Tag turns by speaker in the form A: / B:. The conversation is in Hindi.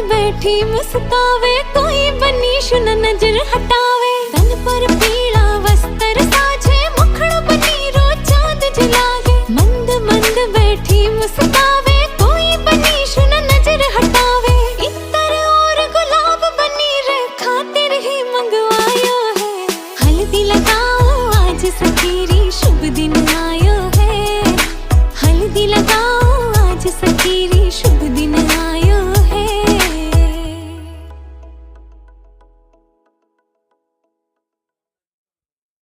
A: बैठी मुस्कावे, कोई बनी शुन नजर हटावे। तन पर पीला वस्त्र साझे, मुखड़ा बनी रो चांद जलागे। मंद मंद बैठी मुस्कावे, कोई बनी शुन नजर हटावे। इतर और गुलाब बनी रे, खातिर ही मंगवायो है। हल्दी लगाओ आज सखीरी, शुभ दिन आए।